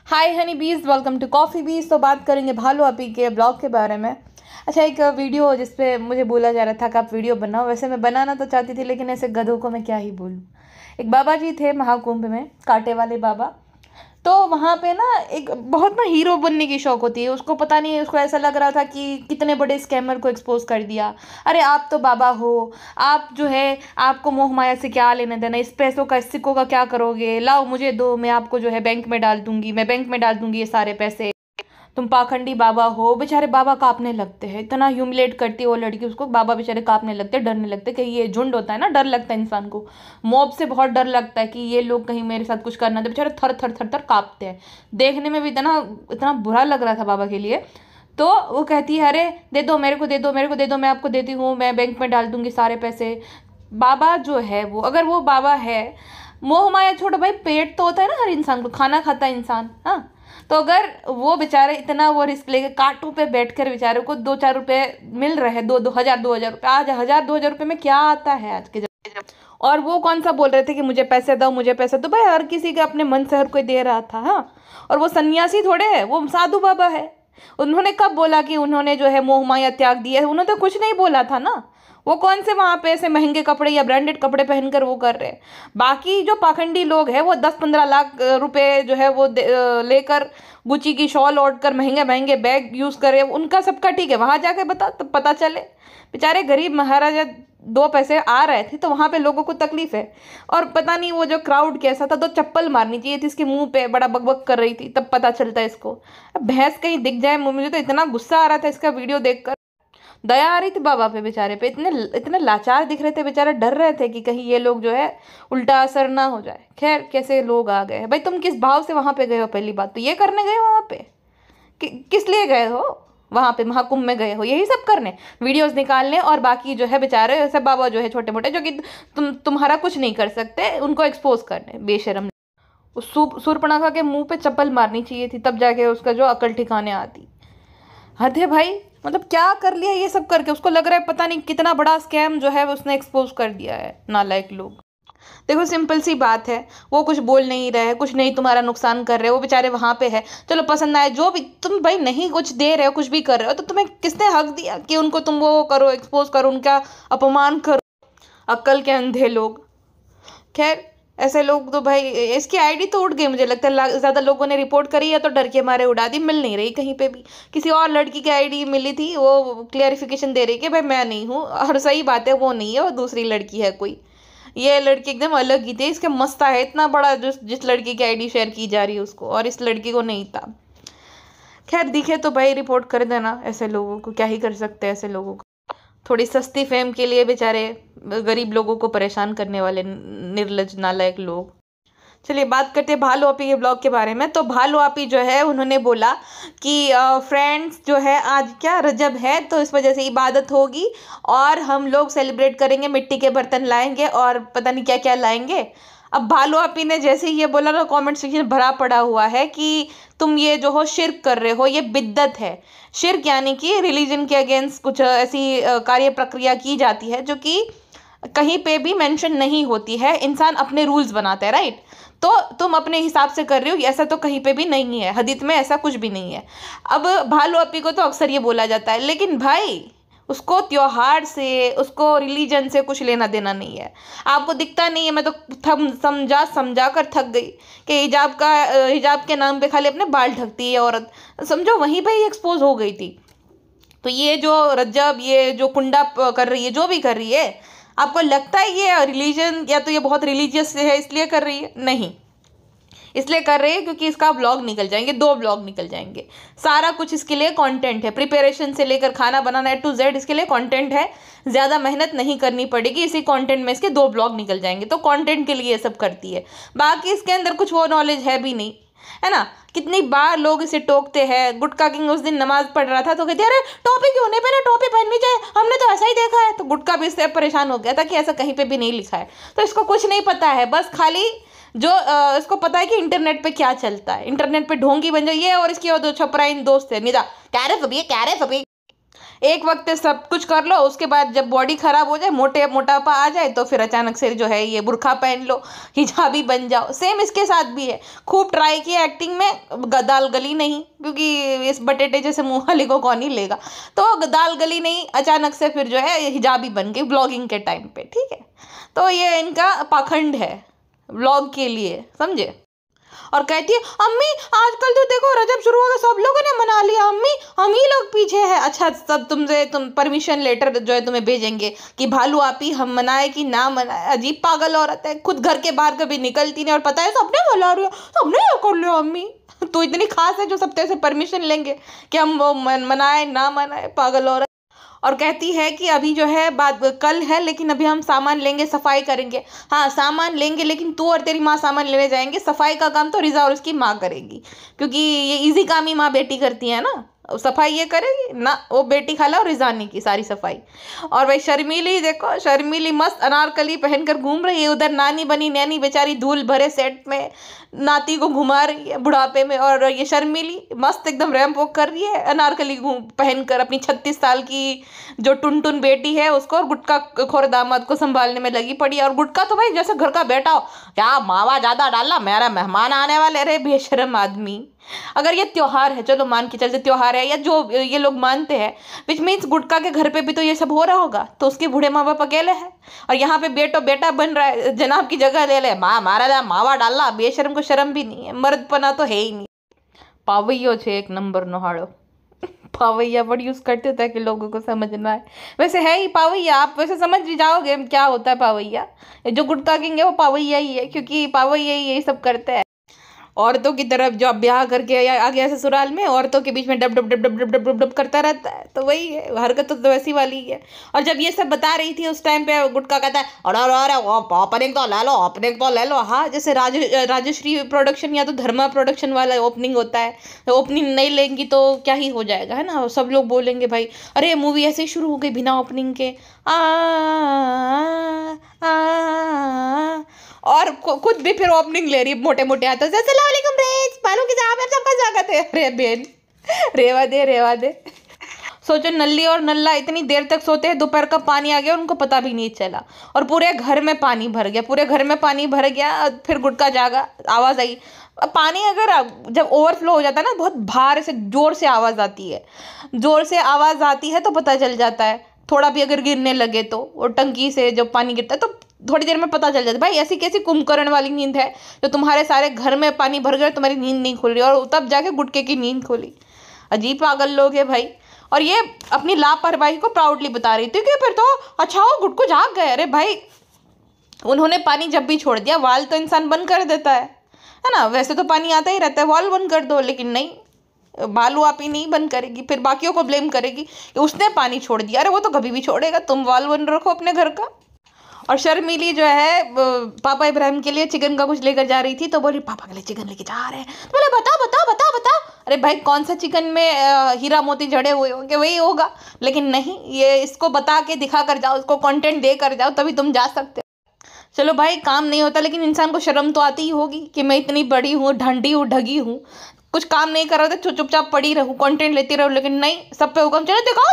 हाय हनी बीज, welcome to coffee बीज। तो बात करेंगे भालू आपी के ब्लॉग के बारे में। अच्छा, एक वीडियो जिस पे मुझे बोला जा रहा था कि आप वीडियो बनाओ। वैसे मैं बनाना तो चाहती थी, लेकिन ऐसे गधों को मैं क्या ही बोलूँ। एक बाबा जी थे महाकुंभ में, कांटे वाले बाबा। तो वहाँ पे ना एक बहुत ना हीरो बनने की शौक होती है उसको। पता नहीं, उसको ऐसा लग रहा था कि कितने बड़े स्कैमर को एक्सपोज कर दिया। अरे आप तो बाबा हो, आप जो है, आपको मोह माया से क्या लेना देना, इस पैसों का, इस सिक्कों का क्या करोगे, लाओ मुझे दो, मैं आपको जो है बैंक में डाल दूंगी, मैं बैंक में डाल दूंगी ये सारे पैसे। तुम पाखंडी बाबा हो। बेचारे बाबा कांपने लगते हैं, इतना ह्यूमिलेट करती है वो लड़की उसको। बाबा बेचारे कांपने लगते हैं, डरने लगते हैं कि ये झुंड होता है ना, डर लगता है इंसान को। मॉब से बहुत डर लगता है कि ये लोग कहीं मेरे साथ कुछ करना दे। बेचारे थर थर थर थर कांपते हैं। देखने में भी इतना इतना बुरा लग रहा था बाबा के लिए। तो वो कहती है, अरे दे दो मेरे को, दे दो मेरे को, दे दो, मैं आपको देती हूँ, मैं बैंक में डाल दूंगी सारे पैसे। बाबा जो है वो, अगर वो बाबा है, मोह माया छोड़ो भाई, पेट तो होता है ना हर इंसान को, खाना खाता है इंसान, हाँ। तो अगर वो बेचारे इतना वो रिस्क लेके कांटों पे बैठकर बेचारे को 2-4 रुपए मिल रहे हैं, 2,000-2,000 रुपये, आज 1,000-2,000 रुपये में क्या आता है आज के जब। और वो कौन सा बोल रहे थे कि मुझे पैसे दो, मुझे पैसे दो। भाई हर किसी के अपने मन से हर कोई दे रहा था, हाँ। और वो सन्यासी थोड़े है, वो साधु बाबा है। उन्होंने कब बोला कि उन्होंने जो है मोह माया त्याग दिया है? उन्होंने तो कुछ नहीं बोला था ना। वो कौन से वहां पे ऐसे महंगे कपड़े या ब्रांडेड कपड़े पहनकर वो कर रहे हैं। बाकी जो पाखंडी लोग हैं वो 10-15 लाख रुपए जो है वो लेकर गुची की शॉल ओढ़ कर महंगे महंगे बैग यूज करे, उनका सबका ठीक है। वहां जाके बता तब पता चले। बेचारे गरीब महाराजा दो पैसे आ रहे थे तो वहां पे लोगों को तकलीफ है। और पता नहीं वो जो क्राउड कैसा था, तो चप्पल मारनी चाहिए थी इसके मुंह पे, बड़ा बकबक कर रही थी, तब पता चलता है इसको। अब भैंस कहीं दिख जाए। मुझे तो इतना गुस्सा आ रहा था इसका वीडियो देखकर, दया आ रही थी बाबा पे बेचारे पे। इतने इतने लाचार दिख रहे थे बेचारे, डर रहे थे कि कहीं ये लोग जो है उल्टा असर ना हो जाए। खैर, कैसे लोग आ गए भाई। तुम किस भाव से वहां पे गए हो? पहली बात तो ये करने गए हो वहां पे, किस लिए गए हो? वहां पे महाकुंभ में गए हो यही सब करने, वीडियोस निकालने, और बाकी जो है बेचारे ऐसे बाबा जो है छोटे मोटे, जो कि तुम्हारा कुछ नहीं कर सकते, उनको एक्सपोज करने। बेशरम। उस सूर्पणखा के मुंह पे चप्पल मारनी चाहिए थी, तब जाके उसका जो अकल ठिकाने आती। हद है भाई। मतलब क्या कर लिया ये सब करके? उसको लग रहा है पता नहीं कितना बड़ा स्कैम जो है उसने एक्सपोज कर दिया है। नालायक लोग। देखो सिंपल सी बात है, वो कुछ बोल नहीं रहे, कुछ नहीं तुम्हारा नुकसान कर रहे, वो बेचारे वहां पे है। चलो पसंद आए जो भी, तुम भाई नहीं कुछ दे रहे हो, कुछ भी कर रहे हो, तो तुम्हें किसने हक दिया कि उनको तुम वो करो, एक्सपोज करो, उनका अपमान करो? अक्ल के अंधे लोग। खैर, ऐसे लोग तो भाई, इसकी आईडी तो उड़ गई मुझे लगता है। ज्यादा लोगों ने रिपोर्ट करी है तो डर के मारे उड़ा दी, मिल नहीं रही कहीं पे भी। किसी और लड़की की आईडी मिली थी, वो क्लियरिफिकेशन दे रही कि भाई मैं नहीं हूँ, और सही बात है वो नहीं है, वो दूसरी लड़की है कोई। ये लड़की एकदम अलग ही थी। इसके मस्ता है इतना बड़ा, जिस लड़की की आईडी शेयर की जा रही है उसको, और इस लड़की को नहीं था। खैर, दिखे तो भाई रिपोर्ट कर देना। ऐसे लोगों को क्या ही कर सकते हैं। ऐसे लोगों को थोड़ी सस्ती फेम के लिए बेचारे गरीब लोगों को परेशान करने वाले निर्लज नालायक लोग। चलिए बात करते हैं भालू आपी के ब्लॉग के बारे में। तो भालू आपी जो है उन्होंने बोला कि फ्रेंड्स जो है, आज क्या रजब है तो इस वजह से इबादत होगी, और हम लोग सेलिब्रेट करेंगे, मिट्टी के बर्तन लाएंगे और पता नहीं क्या क्या लाएंगे। अब भालू आपी ने जैसे ही ये बोला ना, कमेंट सेक्शन भरा पड़ा हुआ है कि तुम ये जो हो शिर्क कर रहे हो, ये बिद्दत है। शिर्क यानी कि रिलीजन के अगेंस्ट कुछ ऐसी कार्य प्रक्रिया की जाती है जो कि कहीं पे भी मेंशन नहीं होती है। इंसान अपने रूल्स बनाता है, राइट? तो तुम अपने हिसाब से कर रहे हो, ऐसा तो कहीं पे भी नहीं है, हदीस में ऐसा कुछ भी नहीं है। अब भालू अपी को तो अक्सर ये बोला जाता है, लेकिन भाई उसको त्योहार से, उसको रिलीजन से कुछ लेना देना नहीं है। आपको दिखता नहीं है? मैं तो समझा समझा कर थक गई कि हिजाब के नाम पे खाली अपने बाल ढकती है औरत। समझो वहीं पे ही एक्सपोज हो गई थी। तो ये जो रज्जब, ये जो कुंडा कर रही है, जो भी कर रही है, आपको लगता है ये रिलीजन, या तो ये बहुत रिलीजियस है इसलिए कर रही है? नहीं, इसलिए कर रही है क्योंकि इसका ब्लॉग निकल जाएंगे, 2 ब्लॉग निकल जाएंगे। सारा कुछ इसके लिए कंटेंट है, प्रिपरेशन से लेकर खाना बनाना A to Z इसके लिए कंटेंट है। ज़्यादा मेहनत नहीं करनी पड़ेगी, इसी कंटेंट में इसके 2 ब्लॉग निकल जाएंगे। तो कंटेंट के लिए ये सब करती है, बाकी इसके अंदर कुछ वो नॉलेज है भी नहीं, है ना। कितनी बार लोग इसे टोकते हैं। गुटका किंग उस दिन नमाज पढ़ रहा था तो कहते अरे टोपी क्यों नहीं पहने, टोपी पहननी चाहिए, हमने तो ऐसा ही देखा है। तो गुटका भी इससे परेशान हो गया था कि ऐसा कहीं पे भी नहीं लिखा है। तो इसको कुछ नहीं पता है, बस खाली जो इसको पता है कि इंटरनेट पे क्या चलता है, इंटरनेट पे ढोंगी बन जाइए। और इसकी और 2 छपराइन दोस्त है, निदा, क्या रे फबी, क्या रे फबी। एक वक्त सब कुछ कर लो, उसके बाद जब बॉडी खराब हो जाए, मोटापा आ जाए, तो फिर अचानक से जो है ये बुर्का पहन लो, हिजाबी बन जाओ। सेम इसके साथ भी है। खूब ट्राई किया एक्टिंग में, दाल गली नहीं, क्योंकि इस बटेटे जैसे मुंह वाले को कौन ही लेगा, तो दाल गली नहीं, अचानक से फिर जो है हिजाबी बन गई ब्लॉगिंग के टाइम पे। ठीक है, तो ये इनका पाखंड है व्लॉग के लिए, समझे। और कहती है अम्मी आजकल तो देखो रजब शुरू हो गया, सब लोगों ने मना लिया अम्मी, हम ही लोग पीछे हैं। अच्छा, सब तुम परमिशन लेटर जो है तुम्हें भेजेंगे कि भालू आपी हम मनाए कि ना मनाए। अजीब पागल औरत है, खुद घर के बाहर कभी निकलती नहीं और पता है सबने मना रही हो, सबने ये कर लिया अम्मी। तो इतनी खास है जो सब तेरे से परमिशन लेंगे कि हम वो मनाए ना मनाए, पागल औरत। और कहती है कि अभी जो है बात कल है, लेकिन अभी हम सामान लेंगे, सफाई करेंगे। हाँ सामान लेंगे, लेकिन तू और तेरी माँ सामान लेने जाएंगे, सफाई का काम तो रिजा और उसकी माँ करेगी, क्योंकि ये इजी काम ही माँ बेटी करती है ना। सफाई ये करेगी ना, वो बेटी खाला और रिजा ने की सारी सफाई। और भाई शर्मीली देखो, शर्मीली मस्त अनारकली पहनकर घूम रही है, उधर नानी बनी नैनी बेचारी धूल भरे सेट में नाती को घुमा रही है बुढ़ापे में, और ये शर्मीली मस्त एकदम रैंप वॉक कर रही है अनारकली पहनकर अपनी 36 साल की जो टुन बेटी है उसको, और गुटका खोर दामाद को संभालने में लगी पड़ी है। और गुटका तो भाई जैसे घर का बेटा हो, क्या मावा ज्यादा डाला, मेरा मेहमान आने वाले। अरे बेशरम आदमी। अगर ये त्योहार है, चलो मान के चलते त्योहार है, या जो ये लोग मानते हैं, विच मीन्स गुटका के घर पे भी तो ये सब हो रहा होगा, तो उसके बूढ़े माँ बाप अकेले हैं, और यहाँ पे बेटा बन रहा है, जनाब की जगह ले ले, मारा मावा डाला। बेशरम को शर्म भी नहीं है, मर्दपना तो है ही नहीं। पावैयो छे एक नंबर नोहाड़ो। पावैया वर्ड यूज करते होता है कि लोगों को समझना है, वैसे है ही पावैया। आप वैसे समझ जाओगे क्या होता है पावैया। जो गुटका किंग है वो पावैया ही है, क्योंकि पावैया ही यही सब करते हैं। औरतों की तरफ जो अब ब्याह करके या आ गया ससुराल में, औरतों के बीच में dub dub dub dub dub dub dub dub करता रहता है, तो वही है हरकत, तो वैसी वाली ही है। और जब ये सब बता रही थी उस टाइम पे गुटका कहता है अरे ओपनिंग तो ले लो, ओपनिंग तो ले लो। हाँ, जैसे राजश्री प्रोडक्शन या तो धर्मा प्रोडक्शन वाला ओपनिंग होता है, तो ओपनिंग नहीं लेंगी तो क्या ही हो जाएगा, है ना। सब लोग बोलेंगे भाई अरे मूवी ऐसे ही शुरू हो गई बिना ओपनिंग के, और खुद भी फिर ओपनिंग ले रही मोटे मोटे हाथों से, अस्सलाम वालेकुम रेज, बालों की जहाँ सबका स्वागत है। अरे बेन रेवा दे। सोचो नल्ली और नल्ला इतनी देर तक सोते हैं, दोपहर का पानी आ गया उनको पता भी नहीं चला, और पूरे घर में पानी भर गया। फिर गुटका जागा, आवाज़ आई। पानी अगर जब ओवरफ्लो हो जाता है ना, बहुत भार से जोर से आवाज़ आती है तो पता चल जाता है। थोड़ा भी अगर गिरने लगे तो, वो टंकी से जब पानी गिरता है तो थोड़ी देर में पता चल जाता है। भाई ऐसी कैसी कुंभकर्ण वाली नींद है जो तुम्हारे सारे घर में पानी भर गया, तुम्हारी नींद नहीं खुल रही, और तब जाके गुटके की नींद खुली। अजीब पागल लोग है भाई। और ये अपनी लापरवाही को प्राउडली बता रही थी कि फिर तो अच्छा हो गुटकू जाग गए। अरे भाई, उन्होंने पानी जब भी छोड़ दिया, वाल तो इंसान बंद कर देता है ना। वैसे तो पानी आता ही रहता है, वाल बंद कर दो, लेकिन नहीं, बालू आप ही नहीं बंद करेगी, फिर बाकियों को ब्लेम करेगी कि उसने पानी छोड़ दिया। अरे वो तो कभी भी छोड़ेगा, तुम वाल बंद रखो अपने घर का। और शर्मीली जो है पापा इब्राहिम के लिए चिकन का कुछ लेकर जा रही थी, तो बोली पापा के लिए चिकन लेके जा रहे हैं। तो बोले बताओ। अरे भाई कौन सा चिकन में हीरा मोती जड़े हुए होंगे, वही होगा। लेकिन नहीं, ये इसको बता के दिखा कर जाओ, इसको कंटेंट दे कर जाओ, तभी तुम जा सकते हो। चलो भाई, काम नहीं होता, लेकिन इंसान को शर्म तो आती ही होगी कि मैं इतनी बड़ी हूँ, ढंडी हूँ, ढगी हूँ, कुछ काम नहीं कर रहा था, चुपचाप पड़ी रहूँ, कंटेंट लेती रहूँ। लेकिन नहीं, सब पे हुक्म चले दिखाओ।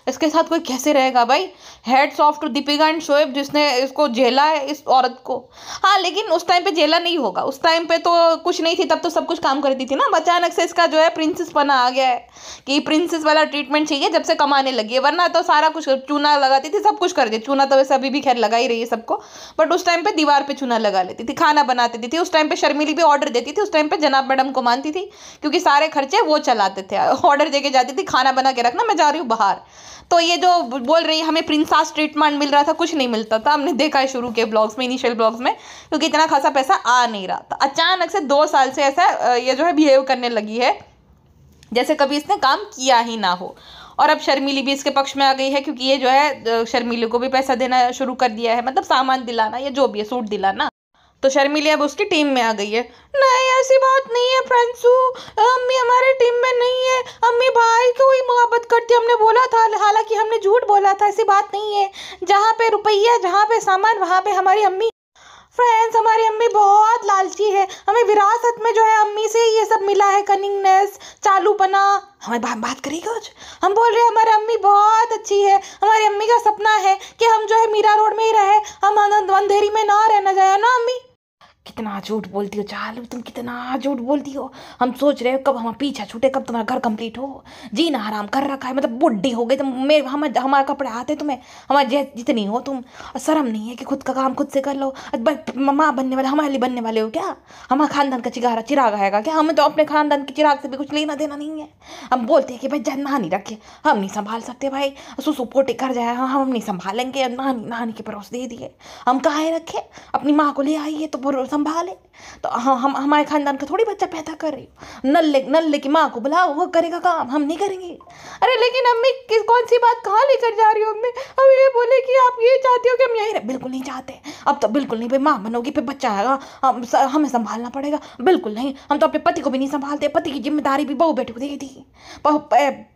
इसके साथ कोई कैसे रहेगा भाई। Hats off to Deepika and Shoaib जिसने इसको झेला है, इस औरत को। हाँ, लेकिन उस टाइम पे झेला नहीं होगा, उस टाइम पे तो कुछ नहीं थी, तब तो सब कुछ काम करती थी ना। अचानक से इसका जो है प्रिंसेस पना आ गया है कि प्रिंसेस वाला ट्रीटमेंट चाहिए जब से कमाने लगी है, वरना तो सारा कुछ चूना लगाती थी, सब कुछ कर दी। चूना तो वैसे अभी भी खैर लगा ही रही है सबको, बट उस टाइम पे दीवार पे चूना लगा लेती थी, खाना बना देती थी। उस टाइम पे शर्मीली भी ऑर्डर देती थी, उस टाइम पे जनाब मैडम को मानती थी, क्योंकि सारे खर्चे वो चलाते थे। ऑर्डर देके जाती थी, खाना बना के रखना, मैं जा रही हूँ बाहर। तो ये जो बोल रही है हमें प्रिंसेस ट्रीटमेंट मिल रहा था, कुछ नहीं मिलता था। हमने देखा है शुरू के ब्लॉग्स में, इनिशियल ब्लॉग्स में, क्योंकि इतना खासा पैसा आ नहीं रहा था। अचानक से 2 साल से ऐसा ये जो है बिहेव करने लगी है जैसे कभी इसने काम किया ही ना हो। और अब शर्मीली भी इसके पक्ष में आ गई है, क्योंकि ये जो है शर्मीली को भी पैसा देना शुरू कर दिया है, मतलब सामान दिलाना या जो भी है, सूट दिलाना। तो शर्मीली अब उसकी टीम में आ गई है। नहीं, ऐसी बात नहीं है फ्रेंड्सू, अम्मी हमारे टीम में नहीं है, अम्मी भाई को ही मोहब्बत करती, हमने बोला था, हालांकि हमने झूठ बोला था, ऐसी बात नहीं है। जहाँ पे रुपया, जहाँ पे सामान, वहाँ पे हमारी अम्मी। फ्रेंड्स हमारी अम्मी बहुत लालची है, हमें विरासत में जो है अम्मी से ये सब मिला है, कनिंगनेस, चालूपना। हमें बात करेगी कुछ, हम बोल रहे हैं हमारी अम्मी बहुत अच्छी है, हमारी अम्मी का सपना है कि हम जो है मीरा रोड में ही रहे, हम अंधेरी में ना रहना जाए ना अम्मी। कितना झूठ बोलती हो चालू, तुम कितना झूठ बोलती हो। हम सोच रहे हो कब हम पीछा छूटे, कब तुम्हारा घर कंप्लीट हो। जीना हराम कर रखा है, मतलब बुढ़ी हो गई तुम। मेरे हमारे कपड़े आते तुम्हें, हमारे जितनी हो तुम। और शर्म नहीं है कि खुद का काम खुद से कर लो। माँ बनने वाले हमारे लिए बनने वाले हो क्या? हमारा खानदान का चिराग आएगा क्या? हमें तो अपने खानदान के चिराग से भी कुछ लेना देना नहीं है। हम बोलते हैं कि भाई जन्ना नहीं रखे, हम नहीं संभाल सकते भाई, सुसु पोटे कर जाए हम नहीं संभालेंगे। नानी के परोस दे दिए, हम काहे रखे? अपनी माँ को ले आइए तो संभाले। तो हम हमारे खानदान का थोड़ी बच्चा पैदा कर रही हो। नल्ले की माँ को बुलाओ, वो करेगा काम, हम नहीं करेंगे। अरे लेकिन अम्मी कौन सी बात कहाँ लेकर जा रही हो अम्मी? हम ये बोले कि आप ये चाहती हो कि हम यही रहे। बिल्कुल नहीं चाहते, अब तो बिल्कुल नहीं। भाई माँ बनोगी फिर बच्चा आएगा, हमें संभालना पड़ेगा। बिल्कुल नहीं, हम तो अपने पति को भी नहीं संभालते। पति की जिम्मेदारी भी बहू बेटी को दे दी।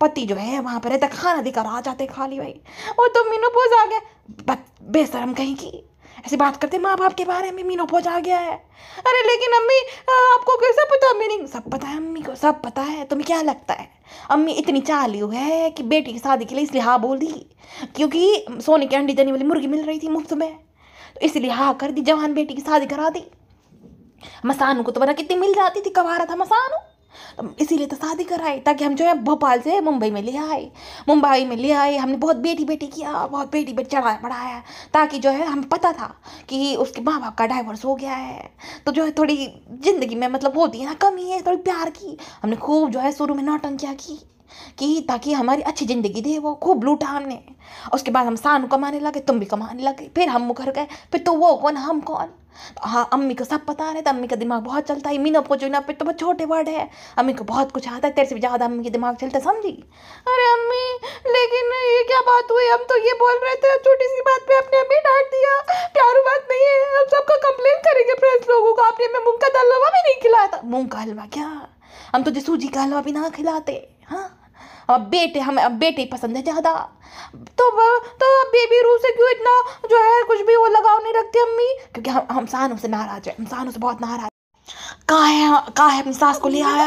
पति जो है वहां पर रहता, खाना देकर आ जाते खाली। भाई वो तो मीनोपॉज आ गया, बेशरम कहीं की ऐसी बात करते माँ बाप के बारे में। मीनोपॉज आ गया है। अरे लेकिन अम्मी आपको कैसे पता? मीनिंग सब पता है अम्मी को, सब पता है। तुम्हें क्या लगता है अम्मी इतनी चालू है कि बेटी की शादी के लिए इसलिए हाँ बोल दी क्योंकि सोने के अंडे देने वाली मुर्गी मिल रही थी मुफ्त में, तो इसलिए हाँ कर दी, जवान बेटी की शादी करा दी। मसानू को तो पता कितनी मिल जाती थी, कबारा था मसानू, तो इसीलिए तो शादी कराई ताकि हम जो है भोपाल से मुंबई में ले आए। हमने बहुत बेटी किया, बहुत बेटी चढ़ाया पढ़ाया, ताकि जो है हमें पता था कि उसके माँ बाप का डाइवोर्स हो गया है, तो जो है थोड़ी ज़िंदगी में मतलब होती है ना कमी है थोड़ी प्यार की। हमने खूब जो है शुरू में नौटंकियाँ की ताकि हमारी अच्छी ज़िंदगी दे। वो खूब लूटा हमने। उसके बाद हम सानू कमाने लगे, तुम भी कमाने लगे, फिर हम मुकर गए। फिर तो वो कौन हम कौन? तो हाँ अम्मी को सब पता रहता, अम्मी का दिमाग बहुत चलता है। मीनो पोचो पे तो बहुत छोटे वर्ड है, अम्मी को बहुत कुछ आता है, तेरे से भी ज़्यादा अम्मी के दिमाग चलता है, समझी? अरे अम्मी लेकिन ये क्या बात हुई? हम तो ये बोल रहे थे, छोटी सी बात पे अपने अम्मी डांट दिया। प्यारू बात नहीं है, हम सबका कंप्लेन करेंगे फ्रेंड्स लोगों को। आपने हमें मूंग का हलवा भी नहीं खिलाया था। मूंग का हलवा क्या? हम तुझे सूजी का हलवा भी ना खिलाते। हाँ अब हमें बेटे पसंद है ज़्यादा। तो अब बेबी रू से क्यों इतना जो है कुछ भी वो लगाव नहीं रखती अम्मी? क्योंकि हम सानू से नाराज है, हम सानू से बहुत नाराज। कहाँ है अपनी सास को ले आया?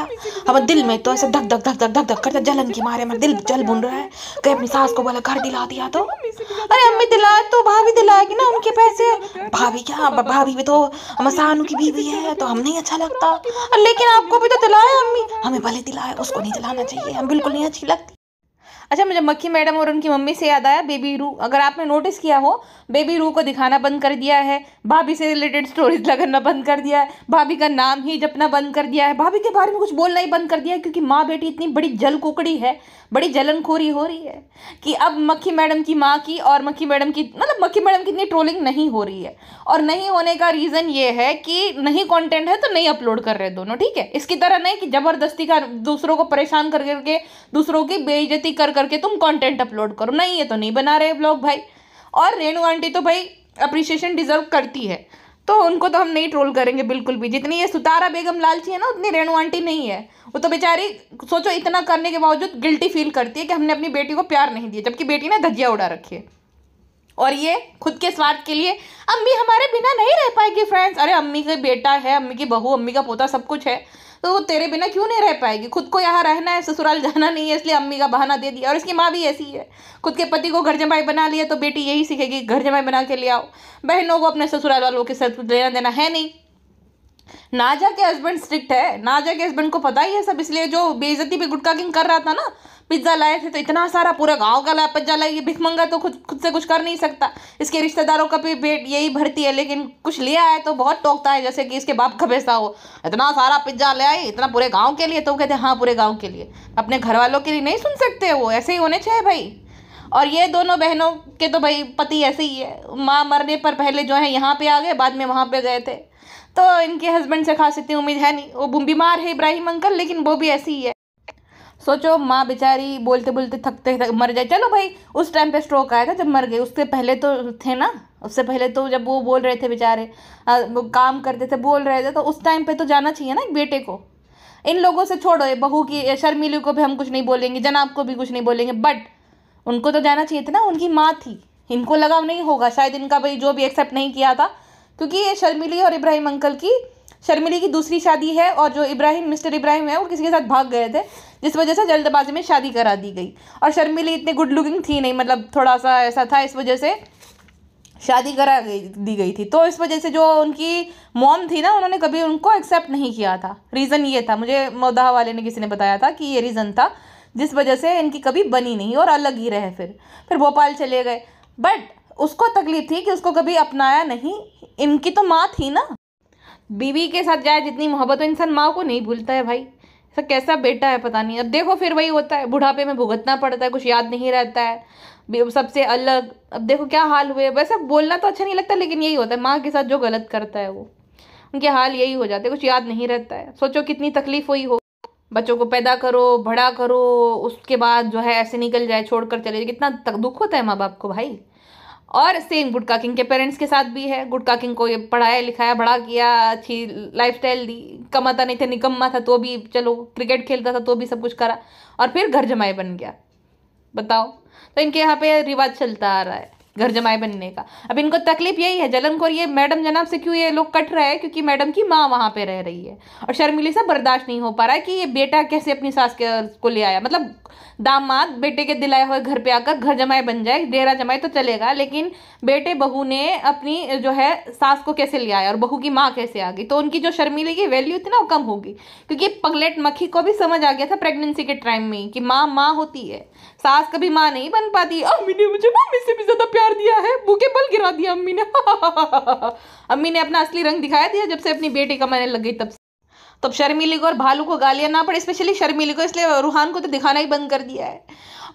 हमारे दिल में तो ऐसे धक धक करता, जलन के मारे हमारा दिल जल बुन रहा है। कहीं अपनी सास को बोला घर दिला दिया तो? अरे अम्मी दिलाए तो भाभी दिलाएगी ना उनके पैसे। भाभी क्या, भाभी भी तो मसानू की बीवी है, तो हम नहीं अच्छा लगता। लेकिन आपको भी तो दिलाया अम्मी। हमें भले दिलाए, उसको नहीं दिलाना चाहिए, हम बिल्कुल नहीं अच्छी लगती। अच्छा मुझे मक्खी मैडम और उनकी मम्मी से याद आया, बेबी रू। अगर आपने नोटिस किया हो, बेबी रू को दिखाना बंद कर दिया है, भाभी से रिलेटेड स्टोरीज लगाना बंद कर दिया है, भाभी का नाम ही जपना बंद कर दिया है, भाभी के बारे में कुछ बोलना ही बंद कर दिया है, क्योंकि माँ बेटी इतनी बड़ी जल कुकड़ी है, बड़ी जलनखोरी हो रही है कि अब मक्खी मैडम की माँ की और मक्खी मैडम की इतनी ट्रोलिंग नहीं हो रही है। और नहीं होने का रीज़न ये है कि नहीं कंटेंट है तो नहीं अपलोड कर रहे दोनों, ठीक है? इसकी तरह नहीं कि ज़बरदस्ती का दूसरों को परेशान कर करके, दूसरों की बेइज्जती कर करके तुम कंटेंट अपलोड करो। नहीं, ये तो नहीं बना रहे ब्लॉग भाई। और रेणु आंटी तो भाई अप्रिसिएशन डिजर्व करती है, तो उनको तो हम नहीं ट्रोल करेंगे बिल्कुल भी। जितनी ये सुतारा बेगम लालची है ना, उतनी रेणु आंटी नहीं है। वो तो बेचारी सोचो इतना करने के बावजूद गिल्टी फील करती है कि हमने अपनी बेटी को प्यार नहीं दिया, जबकि बेटी ने धज्जियाँ उड़ा रखी है। और ये खुद के स्वार्थ के लिए अम्मी हमारे बिना नहीं रह पाएगी फ्रेंड्स। अरे अम्मी का बेटा है, अम्मी की बहू, अम्मी का पोता, सब कुछ है, तो वो तेरे बिना क्यों नहीं रह पाएगी? खुद को यहाँ रहना है, ससुराल जाना नहीं है, इसलिए अम्मी का बहाना दे दिया। और इसकी माँ भी ऐसी है, खुद के पति को घर जमाई बना लिया, तो बेटी यही सीखेगी घर जमाई बना के ले आओ। बहनों को अपने ससुराल वालों के साथ लेना देना है नहीं। नाजा के हस्बैंड स्ट्रिक्ट है, नाजा के हस्बैंड को पता ही है सब, इसलिए जो बेइज्जती पे गुटका किंग कर रहा था ना, पिज्ज़ा लाए थे तो इतना सारा पूरे गांव का लाया पिज्ज़ा लाया। ये भिखमंगा तो खुद से कुछ कर नहीं सकता, इसके रिश्तेदारों का भी पेट यही भरती है, लेकिन कुछ लिया है तो बहुत टोकता है जैसे कि इसके बाप का पैसा हो। इतना सारा पिज्ज़ा ले आए, इतना पूरे गाँव के लिए, तो कहते हैं हाँ पूरे गाँव के लिए, अपने घर वालों के लिए नहीं सुन सकते। वो ऐसे ही होने चाहिए भाई। और ये दोनों बहनों के तो भाई पति ऐसे ही है, माँ मरने पर पहले जो है यहाँ पे आ गए, बाद में वहाँ पे गए थे, तो इनके हस्बैंड से खास इतनी उम्मीद है नहीं। वो बीमार है इब्राहिम अंकल, लेकिन वो भी ऐसी ही है। सोचो माँ बेचारी बोलते बोलते थकते मर जाए। चलो भाई उस टाइम पे स्ट्रोक आया था जब मर गए, उससे पहले तो थे ना, उससे पहले तो जब वो बोल रहे थे बेचारे, वो काम करते थे, बोल रहे थे, तो उस टाइम पे तो जाना चाहिए ना एक बेटे को। इन लोगों से छोड़ो, ये बहू की शर्मिली को भी हम कुछ नहीं बोलेंगे, जनाब को भी कुछ नहीं बोलेंगे, बट उनको तो जाना चाहिए था ना, उनकी माँ थी। इनको लगा नहीं होगा शायद, इनका भाई जो भी एक्सेप्ट नहीं किया था क्योंकि ये शर्मिली और इब्राहिम अंकल की, शर्मिली की दूसरी शादी है और जो इब्राहिम, मिस्टर इब्राहिम है, वो किसी के साथ भाग गए थे, जिस वजह से जल्दबाजी में शादी करा दी गई। और शर्मिली इतनी गुड लुकिंग थी नहीं, मतलब थोड़ा सा ऐसा था, इस वजह से शादी करा दी गई थी। तो इस वजह से जो उनकी मॉम थी ना, उन्होंने कभी उनको एक्सेप्ट नहीं किया था। रीज़न ये था, मुझे मोदाहा वाले ने किसी ने बताया था कि ये रीज़न था जिस वजह से इनकी कभी बनी नहीं और अलग ही रहे। फिर भोपाल चले गए। बट उसको तकलीफ थी कि उसको कभी अपनाया नहीं। इनकी तो माँ थी ना, बीवी के साथ जाए जितनी मोहब्बत हो, इंसान माँ को नहीं भूलता है भाई। ऐसा कैसा बेटा है पता नहीं। अब देखो फिर वही होता है, बुढ़ापे में भुगतना पड़ता है, कुछ याद नहीं रहता है, सबसे अलग। अब देखो क्या हाल हुए। वैसे बोलना तो अच्छा नहीं लगता, लेकिन यही होता है, माँ के साथ जो गलत करता है वो, उनके हाल यही हो जाते हैं, कुछ याद नहीं रहता है। सोचो कितनी तकलीफ हुई हो, बच्चों को पैदा करो, बड़ा करो, उसके बाद जो है ऐसे निकल जाए, छोड़कर चले जाए, कितना दुख होता है माँ बाप को भाई। और सेम गुडका किंग के पेरेंट्स के साथ भी है। गुडका किंग को ये पढ़ाया लिखाया, बड़ा किया, अच्छी लाइफस्टाइल दी, कमाता नहीं था, निकम्मा था तो भी चलो, क्रिकेट खेलता था तो भी सब कुछ करा, और फिर घर जमाई बन गया। बताओ, तो इनके यहाँ पे रिवाज चलता आ रहा है घर जमाई बनने का। अब इनको तकलीफ यही है, जलन को ये मैडम जनाब से क्यों ये लोग कट रहे हैं, क्योंकि मैडम की माँ वहाँ पे रह रही है। और शर्मिली से बर्दाश्त नहीं हो पा रहा है कि ये बेटा कैसे अपनी सास को ले आया, मतलब दामाद बेटे के दिलाए हुए घर पे आकर घर जमाई बन जाए। डेरा जमाई तो चलेगा, लेकिन बेटे बहू ने अपनी जो है सास को कैसे ले आया और बहू की माँ कैसे आ गई। तो उनकी जो शर्मिली की वैल्यू थी ना, वो कम होगी। क्योंकि पगलेट मक्खी को भी समझ आ गया था प्रेगनेंसी के टाइम में कि माँ माँ होती है, सास कभी माँ नहीं बन पाती। अम्मी ने मुझे मम्मी से भी ज्यादा प्यार दिया है, मुंह बल गिरा दिया अम्मी ने। अम्मी ने अपना असली रंग दिखाया दिया जब से अपनी बेटी कमाने लग गई तब से। तब शर्मिली को और भालू को गालियां ना पड़े, स्पेशली शर्मिली को, इसलिए रूहान को तो दिखाना ही बंद कर दिया है।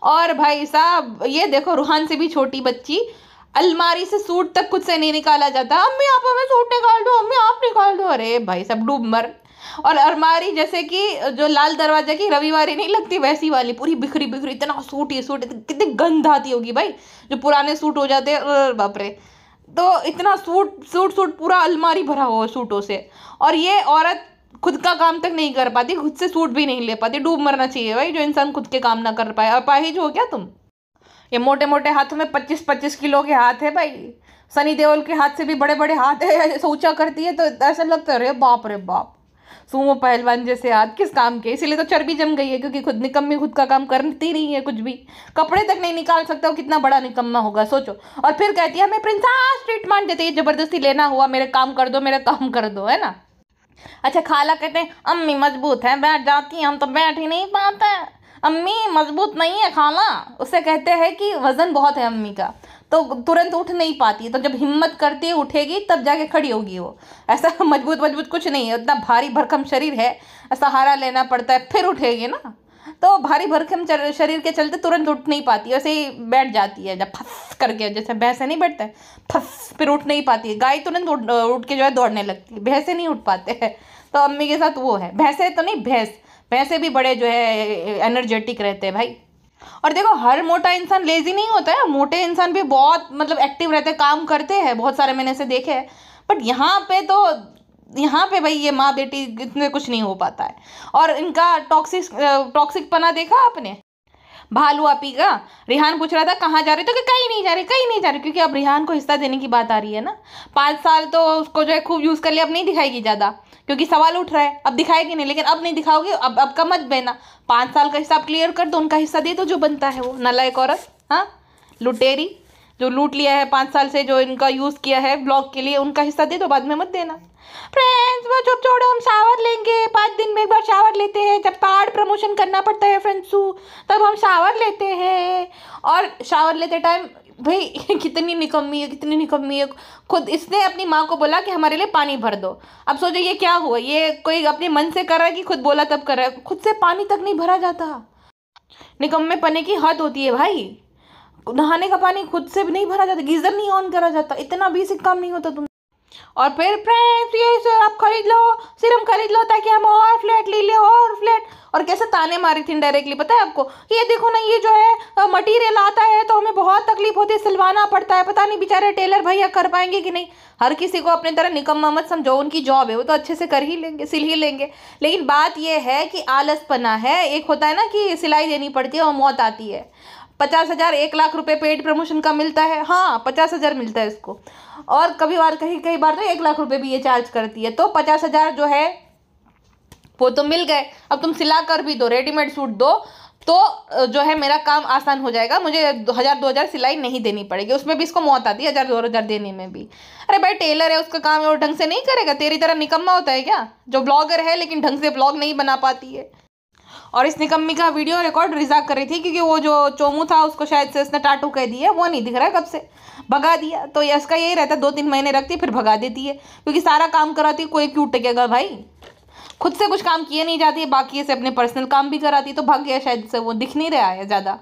और भाई साहब ये देखो, रूहान से भी छोटी बच्ची, अलमारी से सूट तक खुद से नहीं निकाला जाता, अम्मी आप हमें सूट निकाल दो, अम्मी आप निकाल दो। अरे भाई सब डूब मर। और अलमारी जैसे कि जो लाल दरवाजा की रविवारी नहीं लगती, वैसी वाली पूरी बिखरी बिखरी, इतना सूट ही सूट, कितनी गंध आती होगी भाई जो पुराने सूट हो जाते हैं, बाप रे। तो इतना सूट सूट सूट पूरा अलमारी भरा हुआ सूटों से। और ये औरत खुद का काम तक नहीं कर पाती, खुद से सूट भी नहीं ले पाती। डूब मरना चाहिए भाई जो इंसान खुद के काम ना कर पाए। अपाहिज हो क्या तुम? ये मोटे मोटे हाथों में 25-25 किलो के हाथ है भाई। सनी देओल के हाथ से भी बड़े बड़े हाथ है, ऐसे ऊंचा करती है तो ऐसा लगता है रे बाप, सुमो पहलवान जैसे हाथ किस काम के। इसीलिए तो चर्बी जम गई है, क्योंकि खुद निकम्मी खुद का काम करती नहीं है, कुछ भी कपड़े तक नहीं निकाल सकता। वो कितना बड़ा निकम्मा होगा सोचो। और फिर कहती है हमें प्रिंसेस ट्रीटमेंट देती है, जबरदस्ती लेना हुआ, मेरे काम कर दो, मेरा काम कर दो, है ना। अच्छा खाला कहते हैं अम्मी मजबूत है, बैठ जाती है, हम तो बैठ ही नहीं पाते। अम्मी मजबूत नहीं है खाला, उससे कहते हैं कि वजन बहुत है अम्मी का, तो तुरंत उठ नहीं पाती, तो जब हिम्मत करती है उठेगी तब जाके खड़ी होगी वो। ऐसा मजबूत कुछ नहीं है, उतना भारी भरकम शरीर है, सहारा लेना पड़ता है फिर उठेगी ना। तो भारी भरकम शरीर के चलते तुरंत उठ नहीं पाती, वैसे ही बैठ जाती है, जब फस करके, जैसे भैंसे नहीं बैठते फस, फिर उठ नहीं पाती है। गाय तुरंत उठ के जो है दौड़ने लगती है, भैंसे नहीं उठ पाते हैं। तो अम्मी के साथ वो है, भैंसे तो नहीं, भैंसे भी बड़े जो है एनर्जेटिक रहते हैं भाई। और देखो हर मोटा इंसान लेजी नहीं होता है, मोटे इंसान भी बहुत मतलब एक्टिव रहते हैं, काम करते हैं, बहुत सारे मैंने ऐसे देखे हैं। बट यहाँ पे भाई ये माँ बेटी इतने कुछ नहीं हो पाता है। और इनका टॉक्सिक पना देखा आपने भालू आपी का। रिहान पूछ रहा था कहाँ जा रहे, तो कि कहीं नहीं जा रहे, क्योंकि अब रिहान को हिस्सा देने की बात आ रही है ना। 5 साल तो उसको जो है खूब यूज़ कर लिया, अब नहीं दिखाएगी ज़्यादा, क्योंकि सवाल उठ रहा है, अब दिखाएगी नहीं, लेकिन अब नहीं दिखाओगी, अब का मत देना। 5 साल का हिसाब क्लियर कर दो, उनका हिस्सा दे दो जो बनता है। वो नालायक औरत, हाँ लुटेरी, जो लूट लिया है 5 साल से, जो इनका यूज़ किया है ब्लॉग के लिए, उनका हिस्सा दे दो, बाद में मत देना। फ्रेंड्स वो चुप छोड़ो, हम शावर लेंगे, 5 दिन में एक बार शावर लेते हैं, जब कार्ड प्रमोशन करना पड़ता है फ्रेंड्सू, तब हम शावर लेते हैं। और शावर लेते टाइम भाई कितनी निकम्मी है, खुद इसने अपनी माँ को बोला कि हमारे लिए पानी भर दो। अब सोचो ये क्या हुआ, ये कोई अपने मन से कर रहा है कि खुद बोला तब कर रहा है, खुद से पानी तक नहीं भरा जाता। निकम्मे पने की हद होती है भाई, नहाने का पानी खुद से भी नहीं भरा जाता, गीजर नहीं ऑन करा जाता, इतना बेसिक काम नहीं होता तुम। और फिर फ्रेंड्स ये सर आप खरीद लो, सीरम खरीद लो ताकि हम और फ्लैट ले ले, और फ्लैट। और कैसे ताने मारी थी डायरेक्टली, पता है आपको, ये देखो ना ये जो है मटेरियल आता है तो हमें बहुत तकलीफ होती है, सिलवाना पड़ता है, पता नहीं बेचारे टेलर भैया कर पाएंगे कि नहीं। हर किसी को अपने तरह निकम्मा मत समझो, उनकी जॉब है, वो तो अच्छे से कर ही लेंगे, सिल ही लेंगे। लेकिन बात ये है कि आलसपना है, एक होता है ना कि सिलाई देनी पड़ती है और मौत आती है। 50,000 1 लाख रुपए पेड प्रमोशन का मिलता है। हाँ, 50,000 मिलता है इसको। और कई बार तो 1 लाख रुपए भी ये चार्ज करती है। तो 50,000 जो है वो तो मिल गए। अब तुम सिला कर भी दो, रेडीमेड सूट दो, तो जो है मेरा काम आसान हो जाएगा, मुझे 1,000-2,000 सिलाई नहीं देनी पड़ेगी। उसमें भी इसको मौत आती है 1,000-2,000 देने में भी। अरे भाई, टेलर है, उसका काम है, वो ढंग से नहीं करेगा? तेरी तरह निकम्मा होता है क्या जो ब्लॉगर है लेकिन ढंग से ब्लॉग नहीं बना पाती है? और इस निकम्मी का वीडियो रिकॉर्ड रिजा कर रही थी, क्योंकि वो जो चोमू था उसको शायद से उसने टाटू कह दिया, वो नहीं दिख रहा है कब से, भगा दिया। तो ये इसका यही रहता है, 2-3 महीने रखती फिर भगा देती है, क्योंकि सारा काम कराती, कोई क्यों टिकेगा भाई? खुद से कुछ काम किए नहीं जाती है, बाकी से अपने पर्सनल काम भी कराती, तो भाग गया शायद से, वो दिख नहीं रहा है ज़्यादा।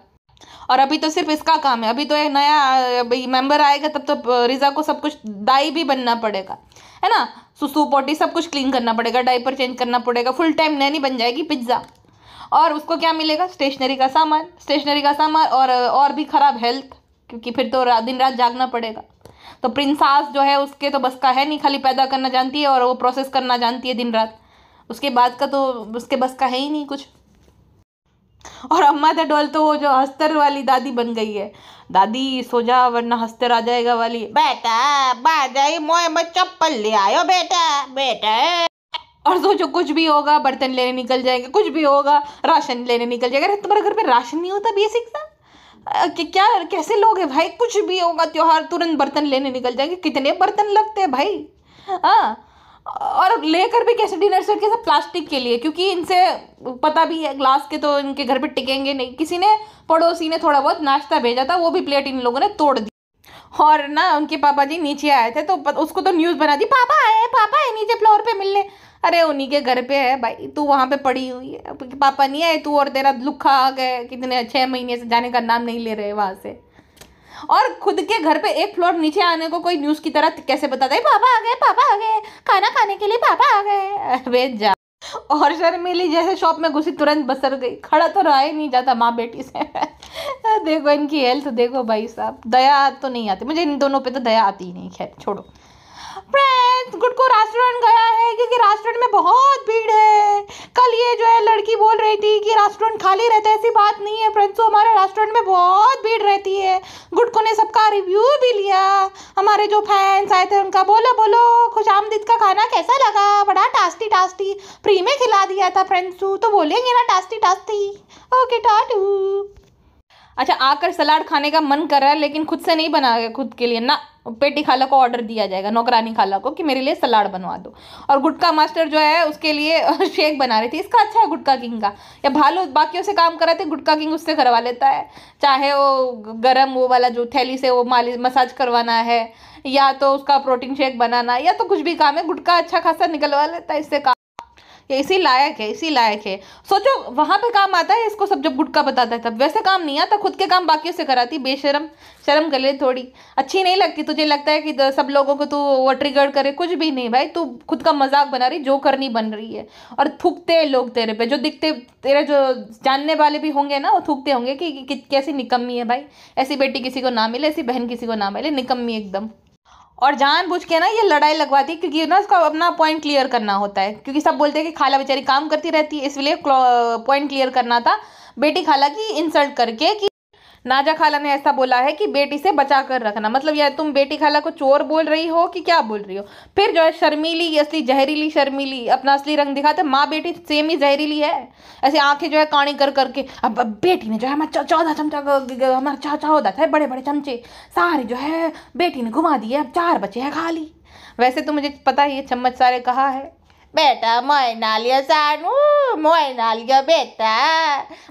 और अभी तो सिर्फ इसका काम है, अभी तो एक नया मेंबर आएगा तब तो रिजा को सब कुछ दाई भी बनना पड़ेगा, है ना? सुसु पोटी सब कुछ क्लीन करना पड़ेगा, डायपर चेंज करना पड़ेगा, फुल टाइम नैनी बन जाएगी पिज्ज़ा। और उसको क्या मिलेगा? स्टेशनरी का सामान और भी ख़राब हेल्थ, क्योंकि फिर तो दिन रात जागना पड़ेगा। तो प्रिंसास जो है उसके तो बस का है नहीं, खाली पैदा करना जानती है और वो प्रोसेस करना जानती है दिन रात, उसके बाद का तो उसके बस का है ही नहीं कुछ। और अम्मा द डोल तो वो जो हस्तर वाली दादी बन गई है, दादी सो जा वरना हस्तर आ जाएगा वाली। बेटा बाजाई मोए में चप्पल ले आयो बेटा। और सोचो, कुछ भी होगा बर्तन लेने निकल जाएंगे, कुछ भी होगा राशन लेने निकल जाएगा। अरे तुम्हारे घर पे राशन नहीं होता बेसिक सा? क्या कैसे लोग हैं भाई? कुछ भी होगा त्योहार तुरंत बर्तन लेने निकल जाएंगे। कितने बर्तन लगते हैं भाई? हाँ, और लेकर भी कैसे डिनर सेट के साथ प्लास्टिक के लिए, क्योंकि इनसे पता भी है ग्लास के तो इनके घर पे टिकेंगे नहीं। किसी ने पड़ोसी ने थोड़ा बहुत नाश्ता भेजा था, वो भी प्लेट इन लोगों ने तोड़ दी। और ना उनके पापा जी नीचे आए थे तो उसको तो न्यूज़ बना दी, पापा आए नीचे फ्लोर पे मिलने। अरे उन्हीं के घर पे है भाई, तू वहाँ पे पड़ी हुई है, पापा नहीं आए, तू और तेरा लुक्खा आ गए, कितने 6 महीने से जाने का नाम नहीं ले रहे वहाँ से। और खुद के घर पे 1 फ्लोर नीचे आने को कोई न्यूज़ की तरह कैसे बताता है, पापा आ गए खाना खाने के लिए, पापा आ गए। अबे जा। और शर्मिली जैसे शॉप में घुसी तुरंत बसर गई, खड़ा तो रहा ही नहीं जाता माँ बेटी से। देखो इनकी हेल्थ देखो भाई साहब, दया तो नहीं आती मुझे, इन दोनों पे तो दया आती ही नहीं। खैर छोड़ो। फ्रेंड्स, गुड्डू रेस्टोरेंट गया है क्योंकि रेस्टोरेंट में बहुत भीड़ है। कल ये जो है लड़की बोल रही थी कि रेस्टोरेंट खाली रहता है, ऐसी बात नहीं है फ्रेंड्स, तो हमारे रेस्टोरेंट में बहुत भीड़ रहती है। गुड्डू ने सबका रिव्यू भी लिया, हमारे जो फैंस आए थे उनका। बोलो खुशामदीद का खाना कैसा लगा? बड़ा टेस्टी फ्री में खिला दिया था फ्रेंड्स, तो बोलेंगे ना टेस्टी। ओके टाटू। अच्छा, आकर सलाद खाने का मन कर रहा है लेकिन खुद से नहीं बना खुद के लिए ना, बेटी खाला को ऑर्डर दिया जाएगा, नौकरानी खाला को, कि मेरे लिए सलाद बनवा दो। और गुटका मास्टर जो है उसके लिए शेक बना रही थी। इसका अच्छा है गुटका किंग का, या भालू बाकियों से काम कराते, गुटका किंग उससे करवा लेता है। चाहे वो गरम वो वाला जो थैली से वो मसाज करवाना है, या तो उसका प्रोटीन शेक बनाना, या तो कुछ भी काम है, गुटका अच्छा खासा निकलवा लेता है इससे काम। ये इसी लायक है। सोचो वहाँ पे काम आता है इसको सब, जब गुटका बताता है तब। वैसे काम नहीं आता, खुद के काम बाकियों से कराती। बेशरम, शर्म कर ले थोड़ी। अच्छी नहीं लगती? तुझे लगता है कि सब लोगों को तू वो ट्रिगर करे? कुछ भी नहीं भाई, तू खुद का मजाक बना रही, जो करनी बन रही है। और थूकते हैं लोग तेरे पे, जो दिखते तेरे जो जानने वाले भी होंगे ना, वो थूकते होंगे कि कैसी निकम्मी है भाई, ऐसी बेटी किसी को ना मिले, ऐसी बहन किसी को ना मिले, निकम्मी एकदम। और जानबूझ के ना ये लड़ाई लगवाती है, क्योंकि ना उसका अपना पॉइंट क्लियर करना होता है, क्योंकि सब बोलते हैं कि खाला बेचारी काम करती रहती है, इसलिए पॉइंट क्लियर करना था बेटी खाला की इंसल्ट करके कि नाजा खाला ने ऐसा बोला है कि बेटी से बचा कर रखना। मतलब यार तुम बेटी खाला को चोर बोल रही हो कि क्या बोल रही हो? फिर जो है शर्मीली, असली जहरीली शर्मीली, अपना असली रंग दिखाते। माँ बेटी सेम ही जहरीली है, ऐसे आंखें जो है काणी कर करके। अब बेटी ने जो है हमारा 14 चमचा, हमारा चाचा होता था बड़े बड़े चमचे सारे जो है बेटी ने घुमा दिए, अब 4 बचे हैं खाली। वैसे तो मुझे पता ही है चम्मच सारे कहा है। बेटा मोए ना लिया सानू, मोए ना लिया बेटा,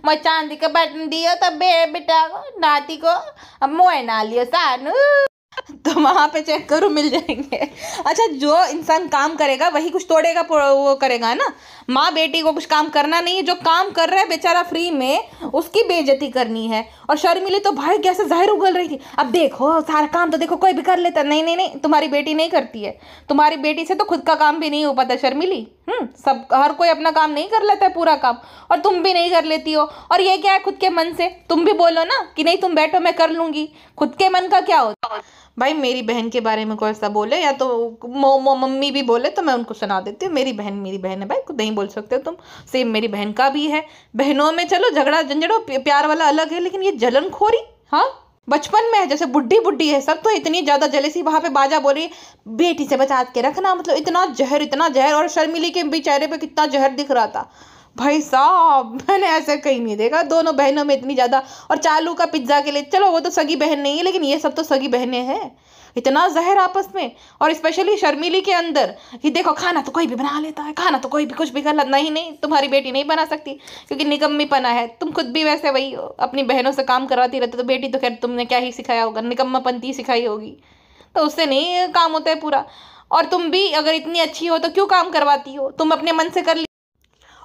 मैं चांदी का बटन दिया तब बेटा को, नाती को, अब मोए ना लिया सानू। तो वहाँ पे चेक करो मिल जाएंगे। अच्छा, जो इंसान काम करेगा वही कुछ तोड़ेगा वो करेगा ना। माँ बेटी को कुछ काम करना नहीं है, जो काम कर रहा है बेचारा फ्री में, उसकी बेइज्जती करनी है। और शर्मिली तो भाई कैसे जाहिर उगल रही थी, अब देखो सारा काम तो देखो कोई भी कर लेता। नहीं, तुम्हारी बेटी नहीं करती है, तुम्हारी बेटी से तो खुद का काम भी नहीं हो पाता शर्मिली। सब हर कोई अपना काम नहीं कर लेता है पूरा काम, और तुम भी नहीं कर लेती हो। और ये क्या है, खुद के मन से तुम भी बोलो ना कि नहीं तुम बैठो मैं कर लूंगी। खुद के मन का क्या होता है भाई मेरी बहन के बारे में कोई ऐसा बोले या तो मम्मी भी बोले तो मैं उनको सुना देती हूँ, मेरी बहन है भाई, कुछ नहीं बोल सकते हो तुम। सेम मेरी बहन का भी है। बहनों में चलो झगड़ा झंझट प्यार वाला अलग है, लेकिन ये जलनखोरी, हाँ बचपन में है, जैसे बुढ़ी बुढ़ी है सब, तो इतनी ज्यादा जलेसी। वहां पे बाजा बोली बेटी से बचा के रखना, मतलब इतना जहर। और शर्मिली के भी चेहरे पे कितना जहर दिख रहा था भाई साहब, मैंने ऐसे कहीं नहीं देखा दोनों बहनों में इतनी ज्यादा। और चालू का पिज्जा के लिए, चलो वो तो सगी बहन नहीं है, लेकिन ये सब तो सगी बहनें हैं। इतना जहर आपस में, और स्पेशली शर्मिली के अंदर कि देखो खाना तो कोई भी बना लेता है, खाना तो कोई भी कुछ भी कर लेता। नहीं तुम्हारी बेटी नहीं बना सकती, क्योंकि निकम्मीपना है। तुम खुद भी वैसे वही हो, अपनी बहनों से काम करवाती रहती, तो बेटी तो खैर तुमने क्या ही सिखाया होगा, निकम्मापंती सिखाई होगी, तो उससे नहीं काम होता है पूरा। और तुम भी अगर इतनी अच्छी हो तो क्यों काम करवाती हो, तुम अपने मन से कर।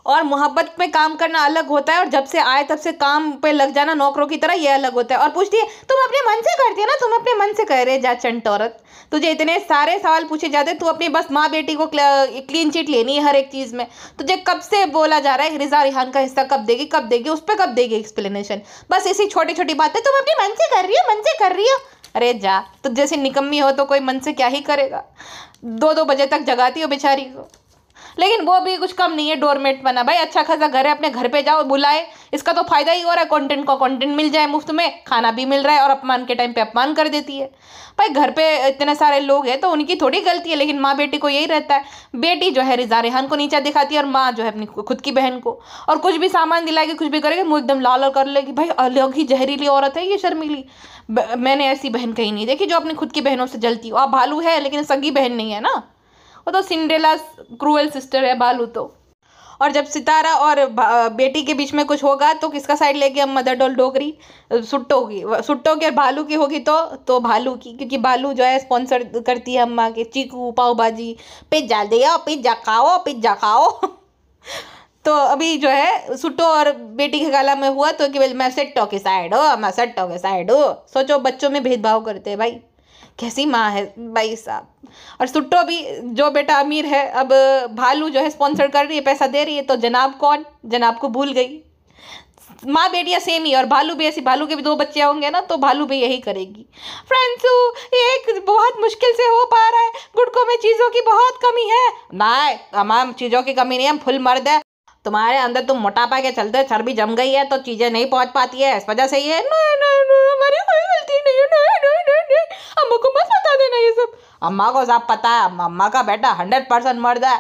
और मोहब्बत में काम करना अलग होता है, और जब से आए तब से काम पे लग जाना नौकरों की तरह, ये अलग होता है। और पूछती है तुम अपने मन से करती है ना, तुम अपने मन से कर रहे जा चंट औरत, तुझे इतने सारे सवाल पूछे जाते, तू अपनी बस माँ बेटी को क्लीन चिट लेनी है हर एक चीज में। तुझे कब से बोला जा रहा है रिजा रिहान का हिस्सा कब देगी, उस पर कब देगी एक्सप्लेनेशन, बस इसी छोटी छोटी बातें तुम अपने मन से कर रही हो। अरे जा, तो जैसे निकम्मी हो तो कोई मन से क्या ही करेगा, 2-2 बजे तक जगाती हो बेचारी को। लेकिन वो भी कुछ कम नहीं है डोरमेट बना भाई, अच्छा खासा घर है, अपने घर पे जाओ बुलाए, इसका तो फायदा ही हो रहा है, कंटेंट को कंटेंट मिल जाए मुफ्त में, खाना भी मिल रहा है, और अपमान के टाइम पे अपमान कर देती है। भाई घर पे इतने सारे लोग हैं तो उनकी थोड़ी गलती है, लेकिन माँ बेटी को यही रहता है, बेटी जो है रिजा रेहान को नीचा दिखाती है, और माँ जो है अपनी खुद की बहन को। और कुछ भी सामान दिलाएगी, कुछ भी करेगी, मुँह एकदम लाल कर लेगी। भाई अलग ही जहरीली औरत है ये शर्मिली, मैंने ऐसी बहन कहीं नहीं देखी जो अपनी खुद की बहनों से जलती हो। आप भालू है लेकिन सगी बहन नहीं है ना, वो तो सिंड्रेला क्रूएल सिस्टर है बालू तो। और जब सितारा और बेटी के बीच में कुछ होगा तो किसका साइड लेगी हम, मदर डोल डोगरी, सुट्टो की और भालू की होगी तो भालू की, क्योंकि भालू जो है स्पॉन्सर करती है अम्मा के चीकू पाव भाजी, पिज्जा दिया, पिज्जा खाओ तो अभी जो है सुट्टो और बेटी के गाला में हुआ तो कि मैं सेट्टो के साइड हो। सोचो बच्चों में भेदभाव करते हैं भाई, कैसी माँ है भाई साहब। और सुट्टो भी जो बेटा अमीर है, अब भालू जो है स्पॉन्सर कर रही है, पैसा दे रही है, तो जनाब को भूल गई। माँ बेटियाँ सेम ही, और भालू भी ऐसी, भालू के भी 2 बच्चे होंगे ना तो भालू भी यही करेगी। फ्रेंड्स ये बहुत मुश्किल से हो पा रहा है, गुड़कों में चीज़ों की बहुत कमी है। नहीं तमाम चीज़ों की कमी नहीं है, हम फुल मर्द है, तुम्हारे अंदर तुम मोटापा के चलते चर्बी जम गई है तो चीजें नहीं पहुंच पाती है, इस वजह से ये। नहीं हमारी कोई गलती नहीं है, नहीं अम्मा को मत बता देना ये सब, अम्मा को सब पता है, अम्मा का बेटा 100% मर्द है।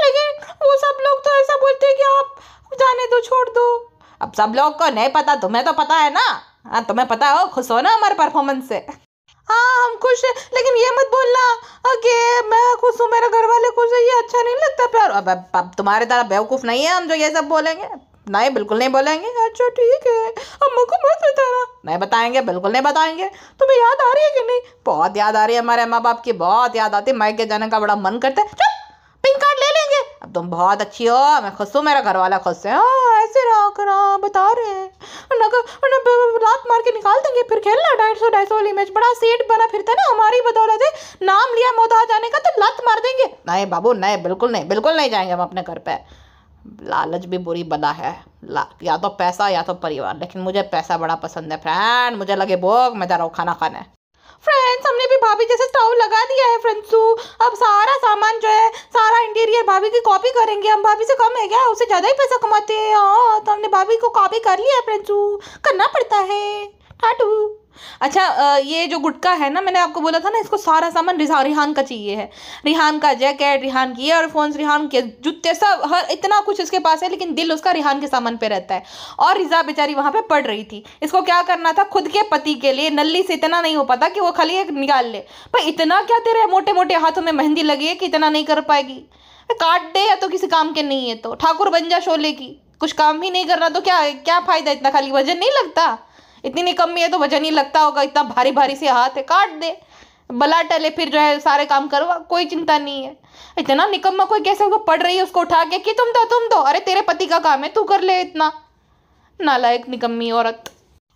लेकिन वो सब लोग तो ऐसा बोलते हैं कि आप जाने दो, छोड़ दो। अब सब लोग को नहीं पता, तुम्हें तो पता है ना, हाँ तुम्हें पता हो, खुश हो ना हमारे परफॉर्मेंस से। हाँ हम खुश हैं, लेकिन ये मत बोलना कि मैं खुश हूँ मेरे घर वाले खुश है, ये अच्छा नहीं लगता प्यार। अब तुम्हारे तरह बेवकूफ़ नहीं है हम जो ये सब बोलेंगे, नहीं बिल्कुल नहीं बोलेंगे। अच्छा ठीक है, अम्मा को मत बताना। नहीं बताएंगे, बिल्कुल नहीं बताएंगे। तुम्हें याद आ रही है कि नहीं? बहुत याद आ रही है, हमारे माँ बाप की बहुत याद आती है, मायके जाने का बड़ा मन करता है। चुप, पिंक कार्ड ले लेंगे। अब तुम बहुत अच्छी हो, मैं खुश हूँ, मेरा घर वाला खुश है। ऐसे रहा करा बता रहे हैं, लात मार के निकाल देंगे, फिर खेलना 250 वाली मैच, बड़ा सेट बना फिरता ना हमारी बदौलत है, नाम लिया मोदा जाने का तो लात मार देंगे। नहीं बाबू नहीं, बिल्कुल नहीं जाएंगे हम अपने घर पे। लालच भी बुरी बला है, या तो पैसा या तो परिवार, लेकिन मुझे पैसा बड़ा पसंद है फ्रेंड, मुझे लगे भूख, मैं जा रहा हूँ खाना खाने। फ्रेंड्स हमने भी भाभी जैसे स्टोव लगा दिया है फ्रेंड्सू, अब सारा सामान जो है, सारा इंटीरियर भाभी की कॉपी करेंगे हम। भाभी से कम है क्या, उससे ज़्यादा ही पैसा कमाते हैं। हाँ तो हमने भाभी को कॉपी कर लिया है फ्रेंड्सू, करना पड़ता है टाटू। अच्छा ये जो गुटका है ना, मैंने आपको बोला था ना, इसको सारा सामान रिहान का चाहिए है, रिहान का जैकेट, रिहान की ईयरफोन्स, रिहान के जूते, सब हर इतना कुछ इसके पास है, लेकिन दिल उसका रिहान के सामान पे रहता है। और रिजा बेचारी वहां पे पढ़ रही थी, इसको क्या करना था, खुद के पति के लिए नल्ली से इतना नहीं हो पाता कि वो खाली एक निकाल ले। भाई इतना क्या तेरे मोटे मोटे हाथों में मेहंदी लगी है कि इतना नहीं कर पाएगी, काट दे, या तो किसी काम के नहीं है तो ठाकुर बन जा शोले की, कुछ काम ही नहीं करना तो क्या फायदा, इतना खाली वजन नहीं लगता, इतनी निकम्मी है तो वजन ही लगता होगा, इतना भारी भारी से हाथ है, काट दे, बला टले, फिर जो है सारे काम करवा, कोई चिंता नहीं है। इतना निकम्मा कोई कैसे होगा, पढ़ रही है उसको उठा के कि तुम दो, अरे तेरे पति का काम है, तू कर ले, इतना नालायक निकम्मी औरत।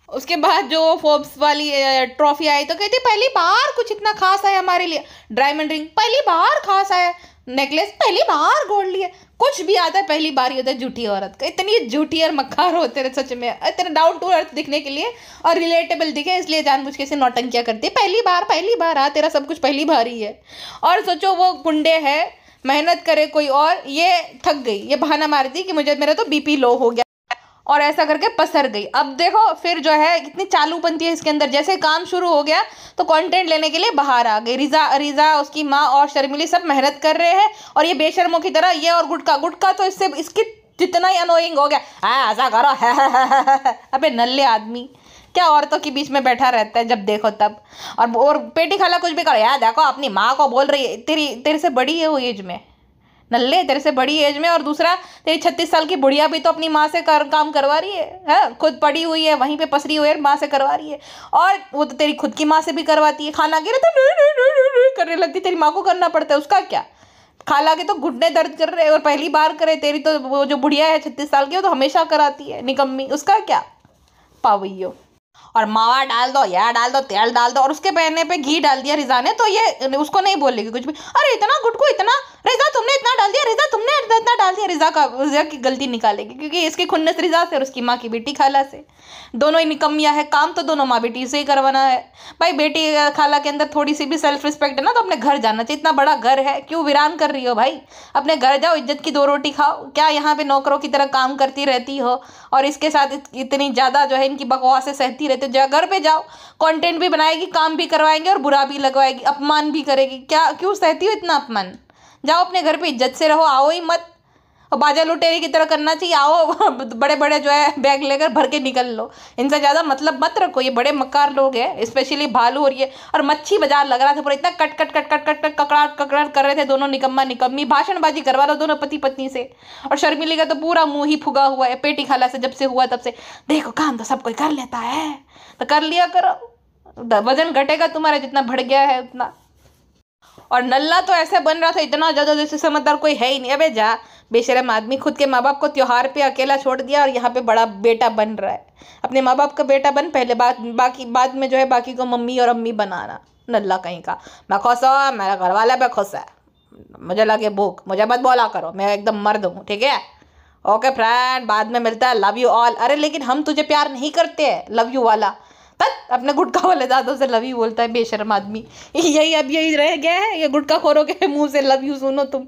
उसके बाद जो फोर्ब्स वाली ट्रॉफी आई तो कहती पहली बार कुछ इतना खास आया हमारे लिए, डायमंड रिंग पहली बार खास आया। नेकलेस पहली बार गोड़ लिया। कुछ भी आता है पहली बार ही होता है झूठी औरत का। इतनी झूठी और मक्कार होते रहे सच में, इतना डाउन टू अर्थ दिखने के लिए और रिलेटेबल दिखे इसलिए जानबूझ के से नौटंकियाँ करती है। पहली बार हाँ, तेरा सब कुछ पहली बार ही है। और सोचो वो गुंडे है, मेहनत करे कोई और, ये थक गई, ये बहाना मार दी कि मुझे मेरा तो बीपी लो हो गया और ऐसा करके पसर गई। अब देखो फिर जो है कितनी चालूपंती है इसके अंदर। जैसे काम शुरू हो गया तो कंटेंट लेने के लिए बाहर आ गई। रिजा उसकी माँ और शर्मिली सब मेहनत कर रहे हैं और ये बेशर्मों की तरह ये और गुटका तो इससे इसकी जितना ही अनोइंग हो गया। हाँ ऐसा करो है। अबे नल्ले आदमी क्या औरतों के बीच में बैठा रहता है जब देखो तब। और पेटी खाला कुछ भी करो यार, देखो अपनी माँ को बोल रही है, तेरे से बड़ी है वो एज में, नल्ले तेरे से बड़ी एज में। और दूसरा तेरी 36 साल की बुढ़िया भी तो अपनी माँ से काम करवा रही है, खुद पड़ी हुई है वहीं पे पसरी हुई है, माँ से करवा रही है। और वो तो तेरी खुद की माँ से भी करवाती है। खाना गिरे तो करने लगती, तेरी माँ को करना पड़ता है, उसका क्या। खाला के तो घुटने दर्द कर रहे और पहली बार करे, तेरी तो वो जो बुढ़िया है 36 साल की वो तो हमेशा कराती है, निकम्मी, उसका क्या पावैयो। और मावा डाल दो, या डाल दो, तेल डाल दो, और उसके पहनने पे घी डाल दिया रिजा ने, तो ये उसको नहीं बोलेगी कुछ भी। अरे इतना गुटकू, इतना रिजा तुमने इतना डाल दिया, रिजा तुमने इतना डाल दिया। रिजा की गलती निकालेगी क्योंकि इसकी खुन्नस रिजा से और उसकी माँ की बेटी खाला से, दोनों ही निकम्मियाँ है। काम तो दोनों माँ बेटी से ही करवाना है भाई। बेटी खाला के अंदर थोड़ी सी भी सेल्फ रिस्पेक्ट है ना तो अपने घर जाना चाहिए। इतना बड़ा घर है, क्यों वीरान कर रही हो भाई, अपने घर जाओ, इज्जत की 2 रोटी खाओ। क्या यहाँ पे नौकरों की तरह काम करती रहती हो और इसके साथ इतनी ज़्यादा जो है इनकी बकवासें सहती रहती हो। घर पे जाओ, कंटेंट भी बनाएगी, काम भी करवाएंगे और बुरा भी लगवाएगी, अपमान भी करेगी। क्या क्यों सहती हो इतना अपमान। जाओ अपने घर पे इज्जत से रहो, आओ ही मत और बाजा लुटेरी की तरह करना चाहिए। आओ बड़े बड़े जो है बैग लेकर भर के निकल लो, इनसे ज़्यादा मतलब मत रखो। ये बड़े मक्कार लोग हैं, स्पेशली भालू और ये। और मच्छी बाजार लग रहा था पूरा, इतना कट कट कट कट कट कट ककड़ाट ककड़ाट कर रहे थे दोनों निकम्मा निकम्मी। भाषणबाजी करवा लो दोनों पति पत्नी से। और शर्मिली का तो पूरा मुंह ही फुगा हुआ है पेटी खाला से, जब से हुआ तब से। देखो काम तो सब कोई कर लेता है तो कर लिया करो, वजन घटेगा तुम्हारा जितना बढ़ गया है उतना। और नल्ला तो ऐसे बन रहा था इतना ज़्यादा जैसे समझदार कोई है ही नहीं। अबे जा बेशरम आदमी, खुद के माँ बाप को त्योहार पे अकेला छोड़ दिया और यहाँ पे बड़ा बेटा बन रहा है। अपने माँ बाप का बेटा बन पहले, बाद में जो है बाकी को मम्मी और अम्मी बनाना। नल्ला कहीं का। मैं खुश हूँ, मेरा घर वाला भी खुश है, मुझे लगे भूख, मुझे मत बोला करो, मैं एकदम मर्द हूँ, ठीक है। ओके फ्रेंड, बाद में मिलता है, लव यू ऑल। अरे लेकिन हम तुझे प्यार नहीं करते हैं, लव यू वाला अपने गुटखा वाले दादों से लव यू बोलता है बेशर्म आदमी। यही रह गया है, ये गुटखा खोरों के मुंह से लव यू सुनो तुम,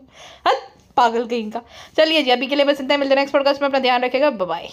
पागल कहीं का। चलिए जी, अभी के लिए बस इतना, मिलते हैं नेक्स्ट पॉडकास्ट में, अपना ध्यान रखेगा, बाय बाय।